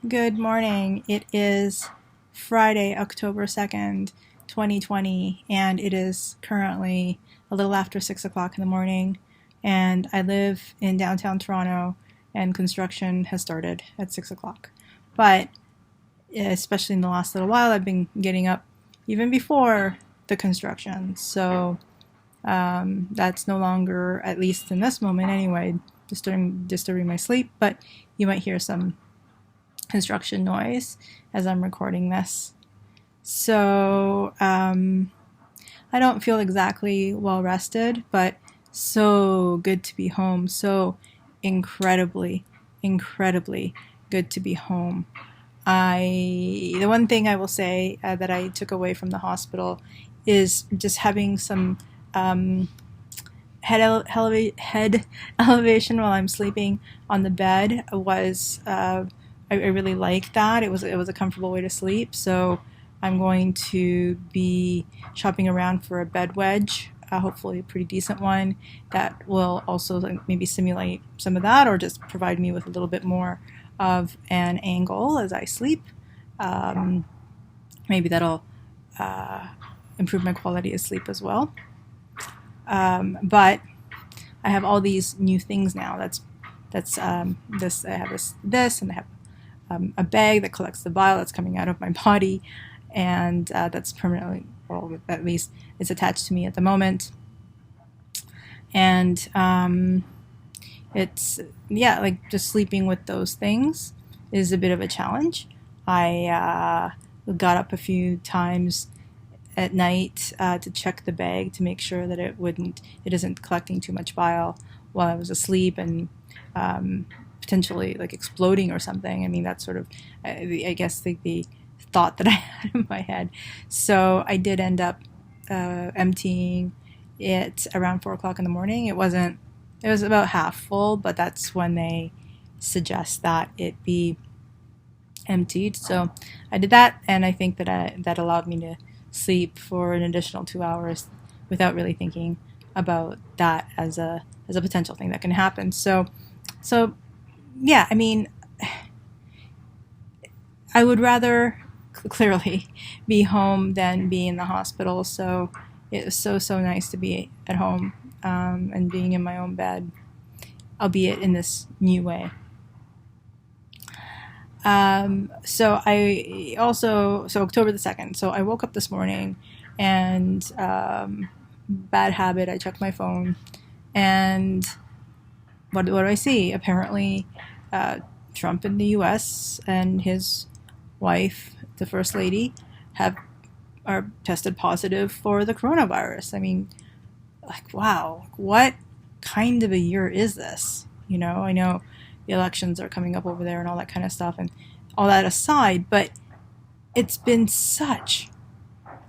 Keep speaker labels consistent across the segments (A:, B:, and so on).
A: Good morning. It is Friday, October 2nd, 2020, and it is currently a little after 6 o'clock in the morning. And I live in downtown Toronto, and construction has started at 6 o'clock. But especially in the last little while, I've been getting up even before the construction. So that's no longer, at least in this moment anyway, disturbing my sleep. But you might hear some construction noise as I'm recording this. So I don't feel exactly well rested, but so good to be home. So incredibly good to be home. The one thing I will say that I took away from the hospital is just having some head elevation while I'm sleeping on the bed was I really liked that. It was a comfortable way to sleep. So I'm going to be shopping around for a bed wedge, hopefully a pretty decent one that will also maybe simulate some of that, or just provide me with a little bit more of an angle as I sleep. Maybe that'll improve my quality of sleep as well. But I have all these new things now. That's this. I have this, and I have a bag that collects the bile that's coming out of my body, and that's permanently, well, at least it's attached to me at the moment. And it's, yeah, like just sleeping with those things is a bit of a challenge. I got up a few times at night to check the bag to make sure that it isn't collecting too much bile while I was asleep, and potentially like exploding or something. I mean, that's sort of, I guess, the thought that I had in my head. So I did end up emptying it around 4 o'clock in the morning. It was about half full, but that's when they suggest that it be emptied. So I did that, and I think that that allowed me to sleep for an additional 2 hours without really thinking about that as a potential thing that can happen. So yeah, I mean, I would rather clearly be home than be in the hospital. So it was so nice to be at home and being in my own bed, albeit in this new way. So October the 2nd. So I woke up this morning, and bad habit, I checked my phone, and what do I see? Apparently, Trump in the U.S. and his wife, the First Lady, are tested positive for the coronavirus. I mean, like, wow, what kind of a year is this? You know, I know the elections are coming up over there and all that kind of stuff, and all that aside, but it's been such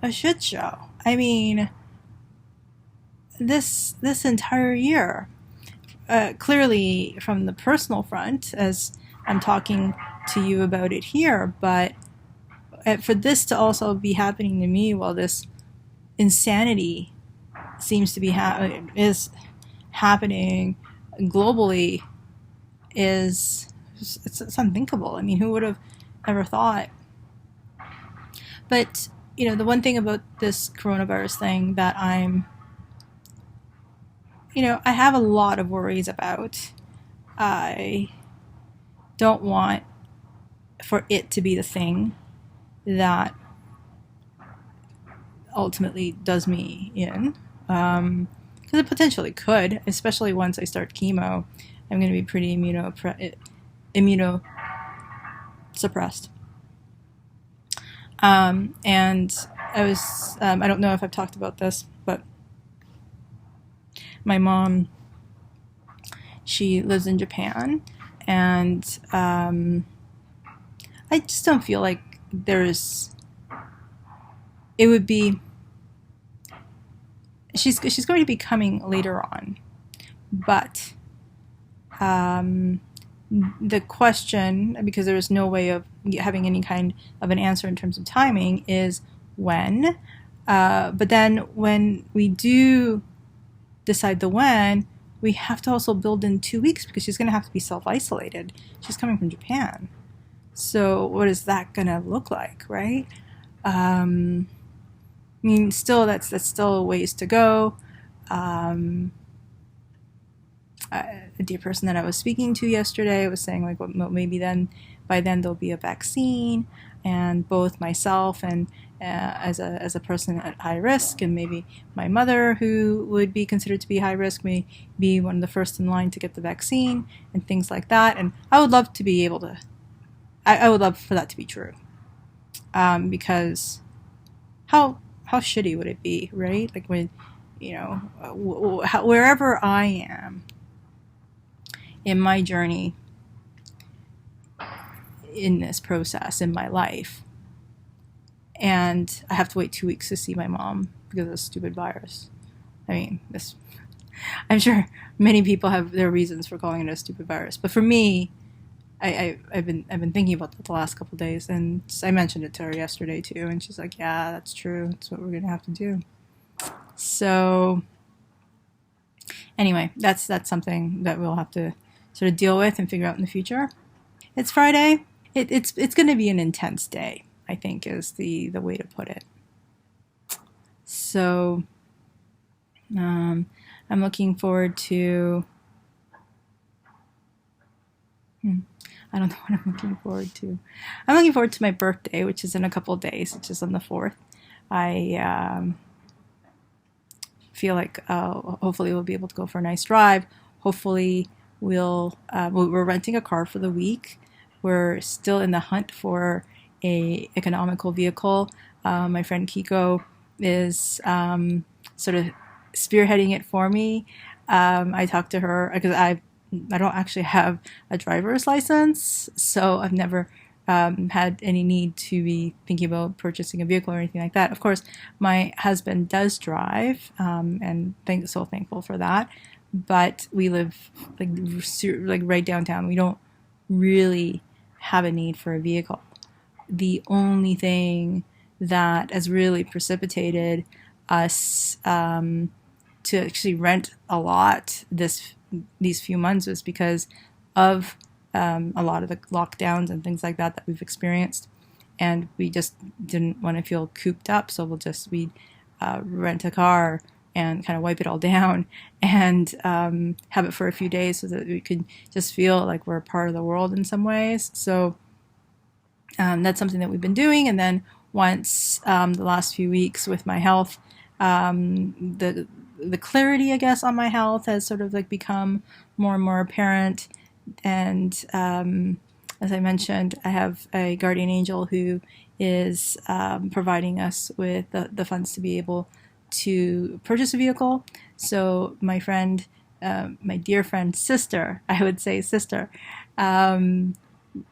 A: a shit show. I mean, this entire year. Clearly from the personal front, as I'm talking to you about it here, but for this to also be happening to me while this insanity seems to be is happening globally it's unthinkable. I mean, who would have ever thought? But the one thing about this coronavirus thing that I have a lot of worries about. I don't want for it to be the thing that ultimately does me in. Because it potentially could, especially once I start chemo. I'm going to be pretty immunosuppressed. And I was, I don't know if I've talked about this, but my mom, she lives in Japan, and I just don't feel like it would be, she's going to be coming later on, but the question, because there is no way of having any kind of an answer in terms of timing, is when. But then when we do decide the when, we have to also build in 2 weeks because she's going to have to be self-isolated. She's coming from Japan. So what is that gonna look like, right? I mean, still that's still a ways to go. Um, a dear person that I was speaking to yesterday was saying like, well, maybe then by then there'll be a vaccine, and both myself and as a person at high risk, and maybe my mother who would be considered to be high risk may be one of the first in line to get the vaccine and things like that. And I would love to be able to. I would love for that to be true, because how shitty would it be, right? Like when wherever I am in my journey in this process in my life, and I have to wait 2 weeks to see my mom because of this stupid virus. I mean, this. I'm sure many people have their reasons for calling it a stupid virus, but for me, I've been thinking about that the last couple of days, and I mentioned it to her yesterday too, and she's like, "Yeah, that's true. That's what we're gonna have to do." So, anyway, that's something that we'll have to sort of deal with and figure out in the future. It's Friday. It's going to be an intense day, I think, is the way to put it. So, I'm looking forward to. I don't know what I'm looking forward to. I'm looking forward to my birthday, which is in a couple of days, which is on the 4th. I feel like hopefully we'll be able to go for a nice drive. Hopefully we're renting a car for the week. We're still in the hunt for a economical vehicle. My friend Kiko is sort of spearheading it for me. I talked to her because I don't actually have a driver's license, so I've never had any need to be thinking about purchasing a vehicle or anything like that. Of course, my husband does drive, and so thankful for that. But we live like right downtown. We don't really have a need for a vehicle. The only thing that has really precipitated us to actually rent a lot these few months was because of a lot of the lockdowns and things like that we've experienced, and we just didn't want to feel cooped up, so we rent a car and kind of wipe it all down and have it for a few days so that we could just feel like we're a part of the world in some ways. So that's something that we've been doing. And then once the last few weeks with my health, the clarity, I guess, on my health has sort of like become more and more apparent. And as I mentioned, I have a guardian angel who is providing us with the funds to be able to purchase a vehicle. So my friend, my dear friend, sister, I would say sister, not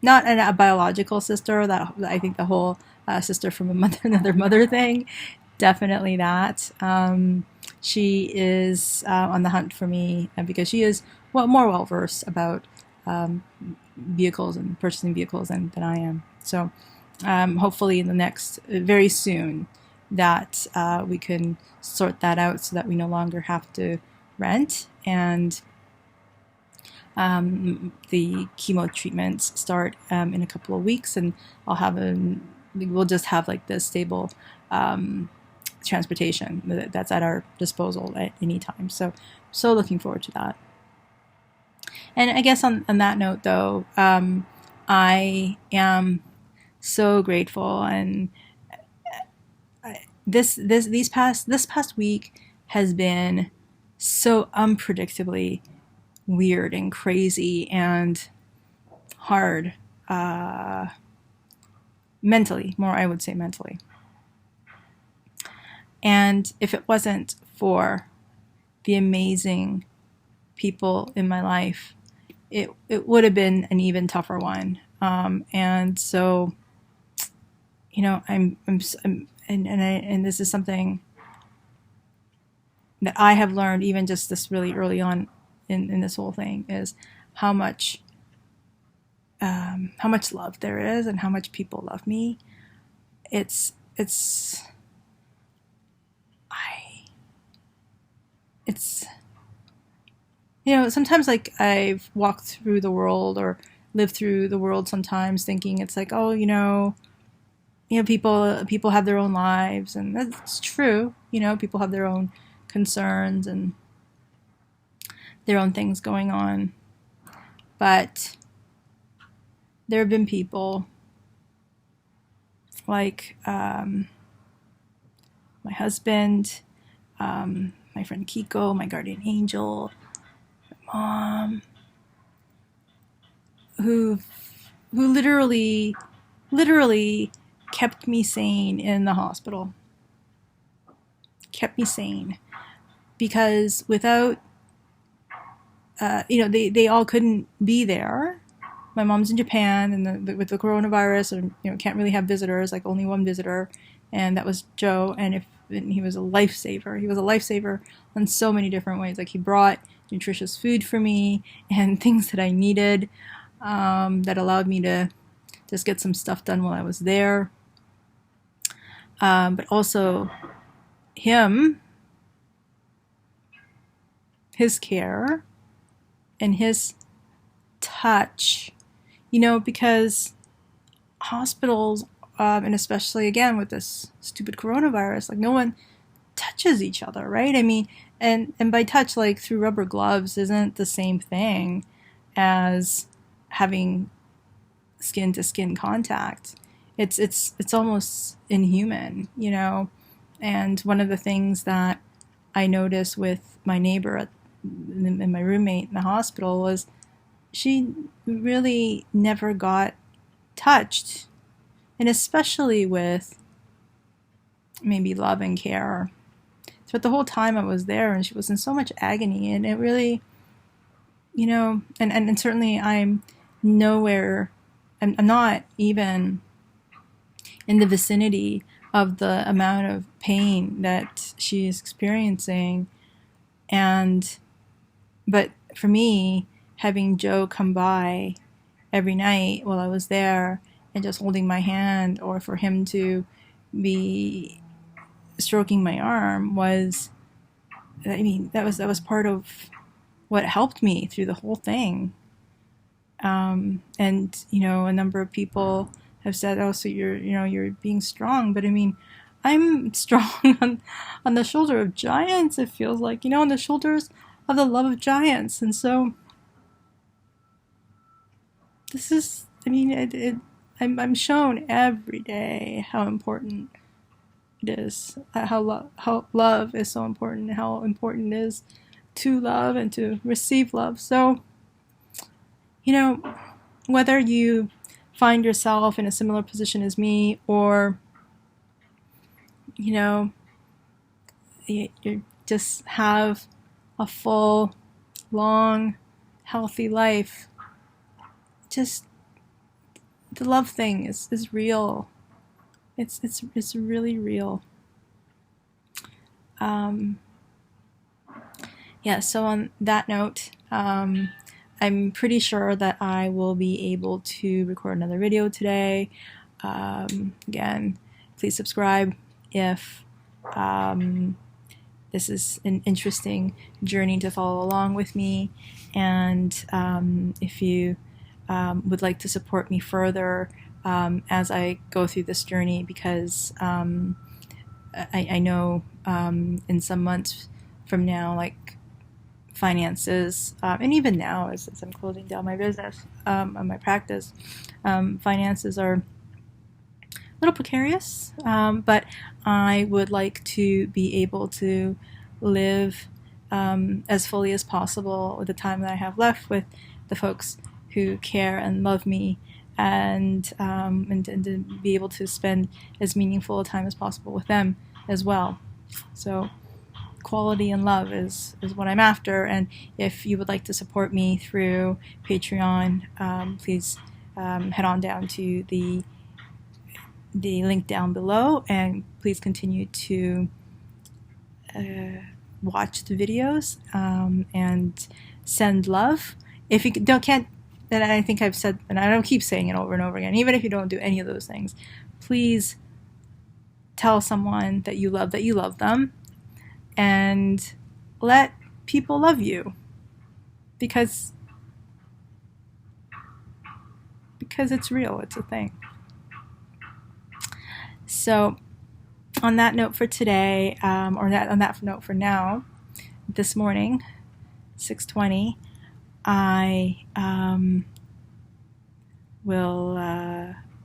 A: a biological sister. That I think the whole sister from another mother thing, definitely that. She is on the hunt for me because she is more well versed about vehicles and purchasing vehicles than I am. So hopefully in the next very soon that we can sort that out so that we no longer have to rent, and the chemo treatments start in a couple of weeks, and we'll just have like the stable transportation that's at our disposal at any time. So looking forward to that. And I guess on that note, though, I am so grateful, and this past week has been so unpredictably weird and crazy and hard, mentally, more I would say mentally. And if it wasn't for the amazing people in my life, it would have been an even tougher one. And so, I'm and this is something that I have learned even just this really early on in this whole thing, is how much love there is and how much people love me. It's sometimes like I've walked through the world or live through the world sometimes thinking it's like, oh, people have their own lives, and that's true. People have their own concerns and their own things going on. But there have been people like my husband, my friend Kiko, my guardian angel, my mom, who literally kept me sane in the hospital. Kept me sane. Because without, they all couldn't be there. My mom's in Japan, and with the coronavirus, and can't really have visitors, like only one visitor, and that was Joe. And he was a lifesaver. He was a lifesaver on so many different ways. Like, he brought nutritious food for me and things that I needed, that allowed me to just get some stuff done while I was there. But also his care and his touch, because hospitals, and especially again with this stupid coronavirus, like, no one touches each other, right? I mean, and by touch, like through rubber gloves, isn't the same thing as having skin to skin contact. It's almost inhuman, And one of the things that I noticed with my neighbor and my roommate in the hospital was she really never got touched, and especially with maybe love and care. So the whole time I was there, and she was in so much agony, and it really, and certainly I'm nowhere, I'm not even in the vicinity of the amount of pain that she is experiencing. But for me, having Joe come by every night while I was there and just holding my hand, or for him to be stroking my arm, that was part of what helped me through the whole thing. And a number of people have said, oh, so you're being strong. But I mean, I'm strong on the shoulder of giants, it feels like, on the shoulders of the love of giants. And so this is, I'm shown every day how important it is, how love is so important, how important it is to love and to receive love. So, whether you find yourself in a similar position as me, or, you just have a full, long, healthy life, just the love thing is real. It's really real. So on that note, I'm pretty sure that I will be able to record another video today. Again, please subscribe if this is an interesting journey to follow along with me. And if you would like to support me further as I go through this journey, because I know in some months from now, like finances, and even now as I'm closing down my business, my practice, finances are a little precarious, but I would like to be able to live as fully as possible with the time that I have left with the folks who care and love me, and to be able to spend as meaningful a time as possible with them as well. So quality and love is what I'm after. And if you would like to support me through Patreon, please head on down to the link down below, and please continue to watch the videos and send love. If you can't, and I think I've said, and I don't keep saying it over and over again, even if you don't do any of those things, please tell someone that you love them, and let people love you, because because it's real, it's a thing. So on that note for today, on that note for now, this morning, 6:20, I will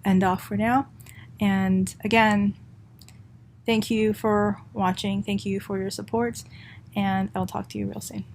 A: end off for now. And again, thank you for watching. Thank you for your support. And I'll talk to you real soon.